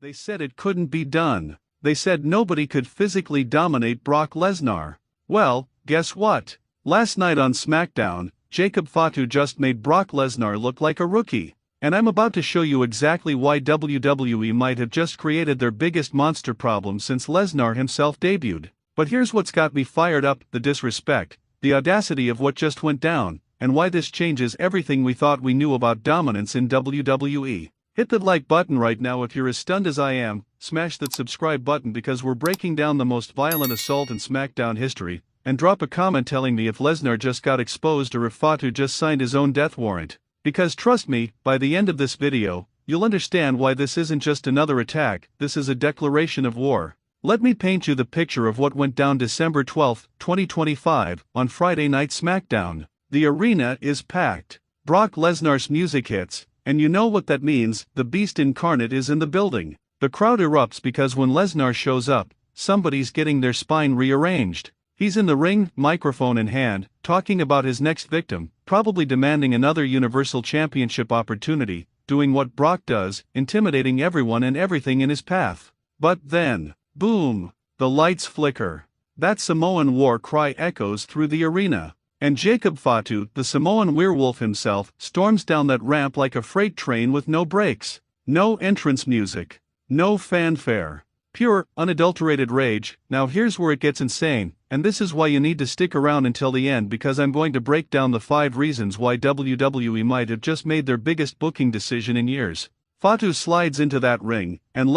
They said it couldn't be done. They said nobody could physically dominate Brock Lesnar. Well, guess what? Last night on Smackdown, Fatu just made Brock Lesnar look like a rookie. And I'm about to show you exactly why WWE might have just created their biggest monster problem since Lesnar himself debuted. But here's what's got me fired up: the disrespect, the audacity of what just went down, and why this changes everything we thought we knew about dominance in WWE. Hit that like button right now if you're as stunned as I am, smash that subscribe button because we're breaking down the most violent assault in SmackDown history, and drop a comment telling me if Lesnar just got exposed or if Fatu just signed his own death warrant. Because trust me, by the end of this video, you'll understand why this isn't just another attack, this is a declaration of war. Let me paint you the picture of what went down December 12, 2025, on Friday Night SmackDown. The arena is packed. Brock Lesnar's music hits, and you know what that means: the beast incarnate is in the building. The crowd erupts because when Lesnar shows up, somebody's getting their spine rearranged. He's in the ring, microphone in hand, talking about his next victim, probably demanding another Universal Championship opportunity, doing what Brock does, intimidating everyone and everything in his path. But then, boom! The lights flicker. That Samoan war cry echoes through the arena. And Fatu, the Samoan werewolf himself, storms down that ramp like a freight train with no brakes. No entrance music. No fanfare. Pure, unadulterated rage. Now here's where it gets insane, and this is why you need to stick around until the end, because I'm going to break down the 5 reasons why WWE might have just made their biggest booking decision in years. Fatu slides into that ring, and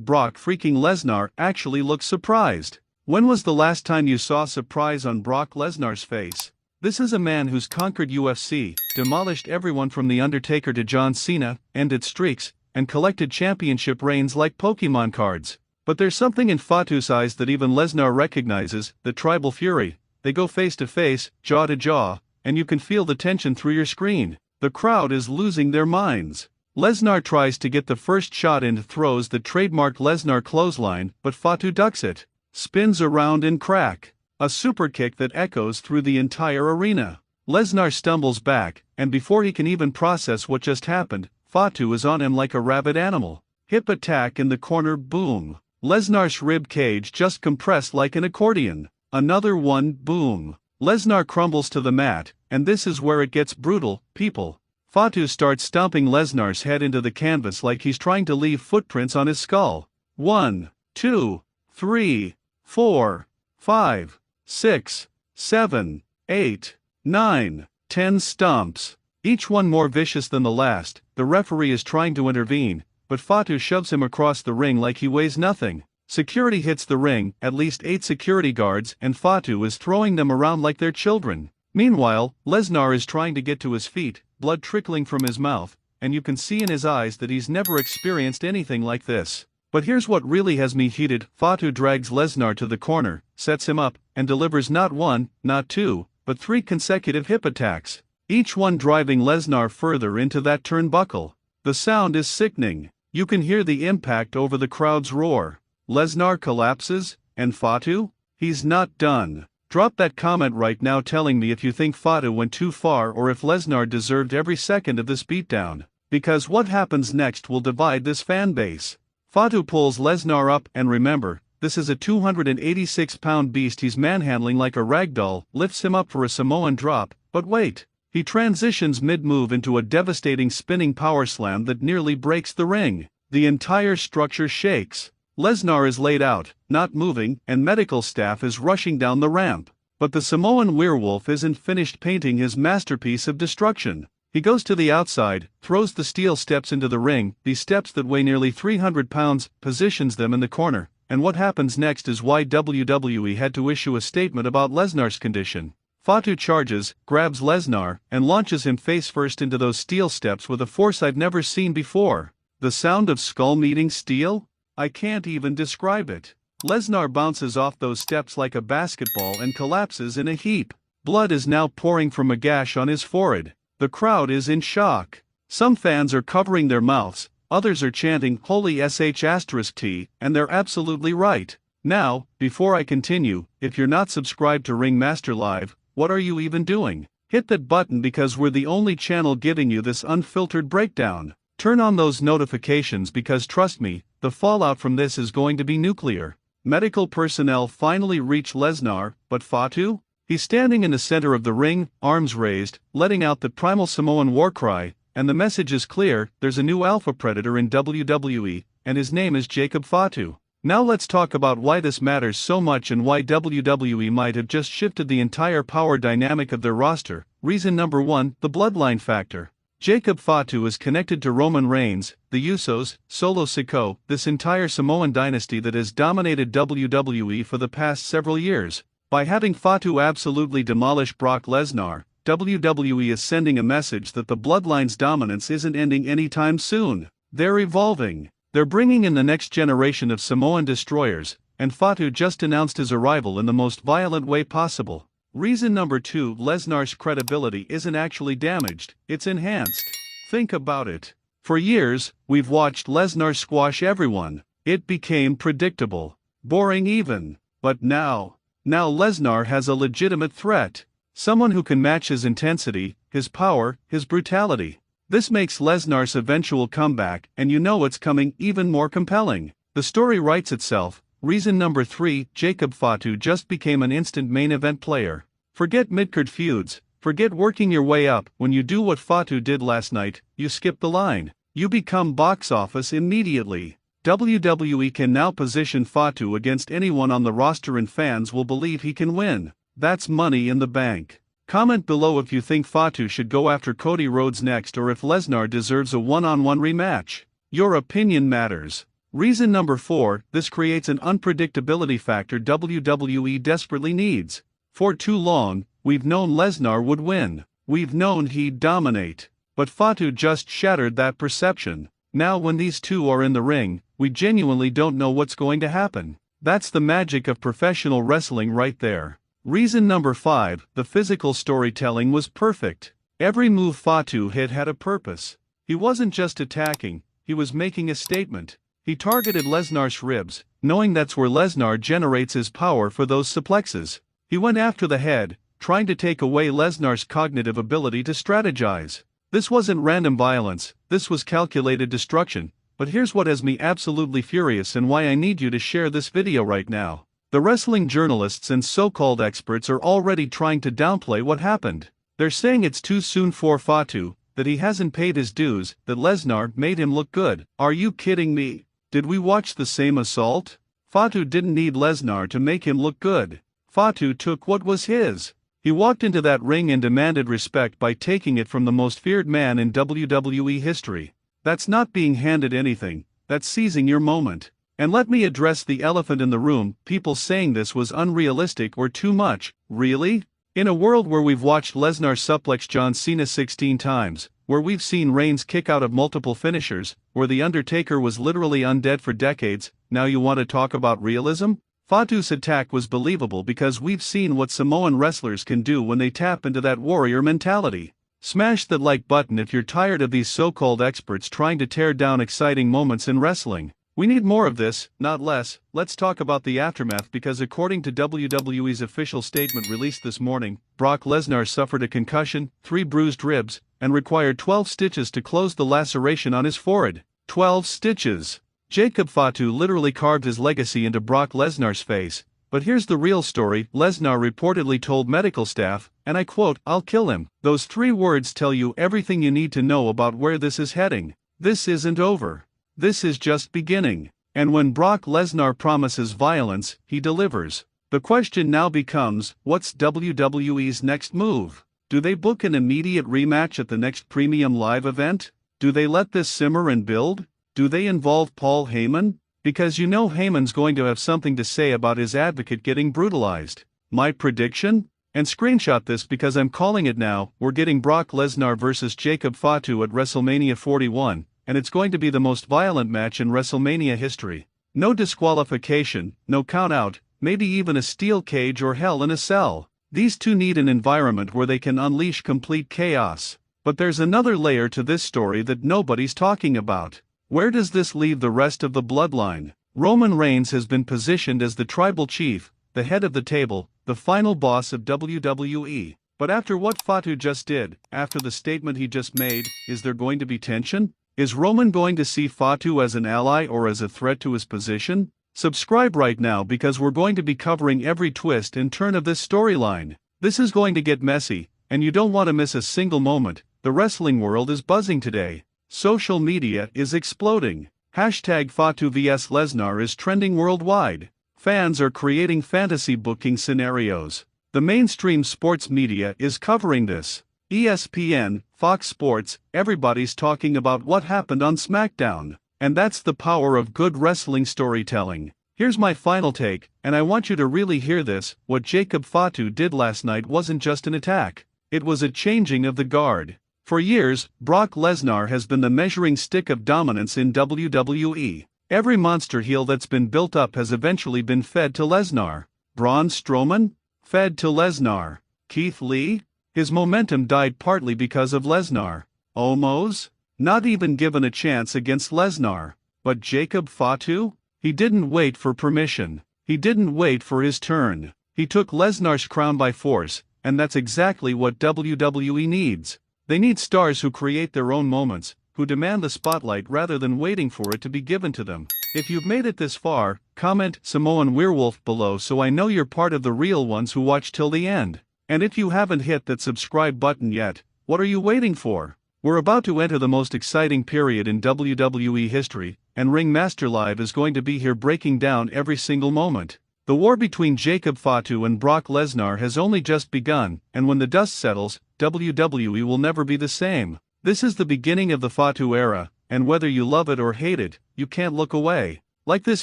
Brock freaking Lesnar actually looks surprised. When was the last time you saw surprise on Brock Lesnar's face? This is a man who's conquered UFC, demolished everyone from The Undertaker to John Cena, ended streaks, and collected championship reigns like Pokemon cards. But there's something in Fatu's eyes that even Lesnar recognizes, the tribal fury. They go face to face, jaw to jaw, and you can feel the tension through your screen. The crowd is losing their minds. Lesnar tries to get the first shot and throws the trademark Lesnar clothesline, but Fatu ducks it. Spins around and crack. A super kick that echoes through the entire arena. Lesnar stumbles back, and before he can even process what just happened, Fatu is on him like a rabid animal. Hip attack in the corner, boom. Lesnar's rib cage just compressed like an accordion. Another one, boom. Lesnar crumbles to the mat, and this is where it gets brutal, people. Fatu starts stomping Lesnar's head into the canvas like he's trying to leave footprints on his skull. 1, 2, 3, 4, 5, 6, 7, 8, 9, 10 stomps. Each one more vicious than the last. The referee is trying to intervene, but Fatu shoves him across the ring like he weighs nothing. Security hits the ring, at least 8 security guards, and Fatu is throwing them around like they're children. Meanwhile, Lesnar is trying to get to his feet, blood trickling from his mouth, and you can see in his eyes that he's never experienced anything like this. But here's what really has me heated: Fatu drags Lesnar to the corner, sets him up, and delivers not 1, not 2, but 3 consecutive hip attacks, each one driving Lesnar further into that turnbuckle. The sound is sickening. You can hear the impact over the crowd's roar. Lesnar collapses, and Fatu? He's not done. Drop that comment right now telling me if you think Fatu went too far or if Lesnar deserved every second of this beatdown. Because what happens next will divide this fan base. Fatu pulls Lesnar up, and remember, this is a 286-pound beast he's manhandling like a ragdoll, lifts him up for a Samoan drop, but wait. He transitions mid-move into a devastating spinning power slam that nearly breaks the ring. The entire structure shakes. Lesnar is laid out, not moving, and medical staff is rushing down the ramp. But the Samoan werewolf isn't finished painting his masterpiece of destruction. He goes to the outside, throws the steel steps into the ring, these steps that weigh nearly 300 pounds, positions them in the corner, and what happens next is why WWE had to issue a statement about Lesnar's condition. Fatu charges, grabs Lesnar, and launches him face-first into those steel steps with a force I've never seen before. The sound of skull meeting steel? I can't even describe it. Lesnar bounces off those steps like a basketball and collapses in a heap. Blood is now pouring from a gash on his forehead. The crowd is in shock. Some fans are covering their mouths, others are chanting "Holy sh**T", and they're absolutely right. Now, before I continue, if you're not subscribed to RINGMASTER-LIVE, what are you even doing? Hit that button because we're the only channel giving you this unfiltered breakdown. Turn on those notifications because trust me, the fallout from this is going to be nuclear. Medical personnel finally reach Lesnar, but Fatu? He's standing in the center of the ring, arms raised, letting out the primal Samoan war cry, and the message is clear: there's a new alpha predator in WWE, and his name is Jacob Fatu. Now let's talk about why this matters so much and why WWE might have just shifted the entire power dynamic of their roster. Reason number 1, the bloodline factor. Jacob Fatu is connected to Roman Reigns, the Usos, Solo Sikoa, this entire Samoan dynasty that has dominated WWE for the past several years. By having Fatu absolutely demolish Brock Lesnar, WWE is sending a message that the bloodline's dominance isn't ending anytime soon. They're evolving. They're bringing in the next generation of Samoan destroyers, and Fatu just announced his arrival in the most violent way possible. Reason number 2, Lesnar's credibility isn't actually damaged, it's enhanced. Think about it. For years, we've watched Lesnar squash everyone. It became predictable, boring even. But now Lesnar has a legitimate threat. Someone who can match his intensity, his power, his brutality. This makes Lesnar's eventual comeback, and you know it's coming, even more compelling. The story writes itself. Reason number 3, Jacob Fatu just became an instant main event player. Forget mid-card feuds, forget working your way up. When you do what Fatu did last night, you skip the line. You become box office immediately. WWE can now position Fatu against anyone on the roster and fans will believe he can win. That's money in the bank. Comment below if you think Fatu should go after Cody Rhodes next or if Lesnar deserves a one-on-one rematch. Your opinion matters. Reason number 4, this creates an unpredictability factor WWE desperately needs. For too long, we've known Lesnar would win. We've known he'd dominate. But Fatu just shattered that perception. Now when these two are in the ring, we genuinely don't know what's going to happen. That's the magic of professional wrestling right there. Reason number 5, the physical storytelling was perfect. Every move Fatu hit had a purpose. He wasn't just attacking, he was making a statement. He targeted Lesnar's ribs, knowing that's where Lesnar generates his power for those suplexes. He went after the head, trying to take away Lesnar's cognitive ability to strategize. This wasn't random violence, this was calculated destruction. But here's what has me absolutely furious and why I need you to share this video right now. The wrestling journalists and so-called experts are already trying to downplay what happened. They're saying it's too soon for Fatu, that he hasn't paid his dues, that Lesnar made him look good. Are you kidding me? Did we watch the same assault? Fatu didn't need Lesnar to make him look good. Fatu took what was his. He walked into that ring and demanded respect by taking it from the most feared man in WWE history. That's not being handed anything, that's seizing your moment. And let me address the elephant in the room, people saying this was unrealistic or too much. Really? In a world where we've watched Lesnar suplex John Cena 16 times, where we've seen Reigns kick out of multiple finishers, where The Undertaker was literally undead for decades, now you want to talk about realism? Fatu's attack was believable because we've seen what Samoan wrestlers can do when they tap into that warrior mentality. Smash that like button if you're tired of these so-called experts trying to tear down exciting moments in wrestling. We need more of this, not less. Let's talk about the aftermath because according to WWE's official statement released this morning, Brock Lesnar suffered a concussion, 3 bruised ribs, and required 12 stitches to close the laceration on his forehead. 12 stitches! Jacob Fatu literally carved his legacy into Brock Lesnar's face. But here's the real story. Lesnar reportedly told medical staff, and I quote, "I'll kill him." Those 3 words tell you everything you need to know about where this is heading. This isn't over. This is just beginning. And when Brock Lesnar promises violence, he delivers. The question now becomes, what's WWE's next move? Do they book an immediate rematch at the next premium live event? Do they let this simmer and build? Do they involve Paul Heyman? Because you know Heyman's going to have something to say about his advocate getting brutalized. My prediction? And screenshot this because I'm calling it now, we're getting Brock Lesnar versus Jacob Fatu at WrestleMania 41, and it's going to be the most violent match in WrestleMania history. No disqualification, no count out, maybe even a steel cage or hell in a cell. These two need an environment where they can unleash complete chaos. But there's another layer to this story that nobody's talking about. Where does this leave the rest of the bloodline? Roman Reigns has been positioned as the tribal chief, the head of the table, the final boss of WWE. But after what Fatu just did, after the statement he just made, is there going to be tension? Is Roman going to see Fatu as an ally or as a threat to his position? Subscribe right now because we're going to be covering every twist and turn of this storyline. This is going to get messy, and you don't want to miss a single moment. The wrestling world is buzzing today. Social media is exploding. Hashtag Fatu vs Lesnar is trending worldwide. Fans are creating fantasy booking scenarios. The mainstream sports media is covering this. ESPN, Fox Sports, everybody's talking about what happened on SmackDown. And that's the power of good wrestling storytelling. Here's my final take, and I want you to really hear this. What Jacob Fatu did last night wasn't just an attack. It was a changing of the guard. For years, Brock Lesnar has been the measuring stick of dominance in WWE. Every monster heel that's been built up has eventually been fed to Lesnar. Braun Strowman? Fed to Lesnar. Keith Lee? His momentum died partly because of Lesnar. Omos? Not even given a chance against Lesnar. But Jacob Fatu? He didn't wait for permission. He didn't wait for his turn. He took Lesnar's crown by force, and that's exactly what WWE needs. They need stars who create their own moments, who demand the spotlight rather than waiting for it to be given to them. If you've made it this far, comment Samoan Werewolf below so I know you're part of the real ones who watch till the end. And if you haven't hit that subscribe button yet, what are you waiting for? We're about to enter the most exciting period in WWE history, and Ringmaster-Live is going to be here breaking down every single moment. The war between Jacob Fatu and Brock Lesnar has only just begun, and when the dust settles, WWE will never be the same. This is the beginning of the Fatu era, and whether you love it or hate it, you can't look away. Like this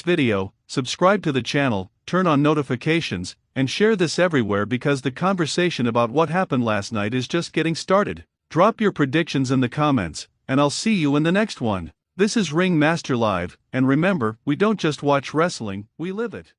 video, subscribe to the channel, turn on notifications, and share this everywhere because the conversation about what happened last night is just getting started. Drop your predictions in the comments, and I'll see you in the next one. This is Ringmaster-Live, and remember, we don't just watch wrestling, we live it.